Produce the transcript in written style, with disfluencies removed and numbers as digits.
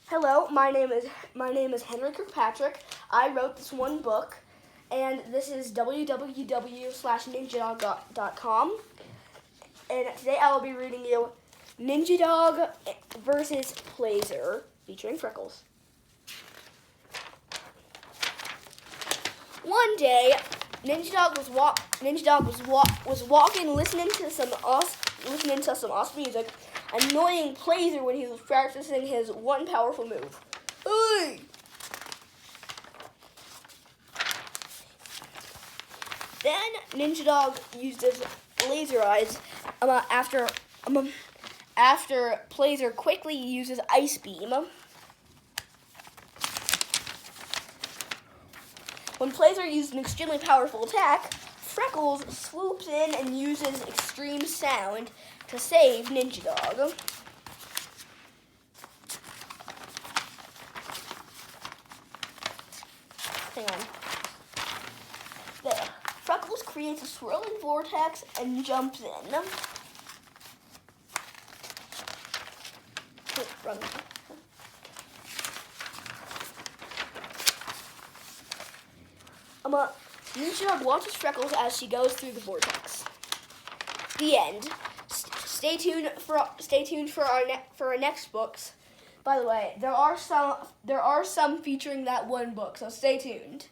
Hello, my name is Henry Kirkpatrick. I wrote this one book, and this is www.ninjadog.com. And today I will be reading you Ninja Dog versus Plaser, featuring Freckles. One day, Ninja Dog was walking, listening to some awesome music, annoying Plaser when he was practicing his one powerful move. Hey! Then Ninja Dog used his laser eyes after Plaser quickly uses Ice Beam. When Plaser used an extremely powerful attack, Freckles swoops in and uses Extreme Sound to save Ninja Dog. Hang on. There. Freckles creates a swirling vortex and jumps in. Run. Ninja Dog watches Freckles as she goes through the vortex. The end. Stay tuned for our next books. By the way, there are some featuring that one book, so stay tuned.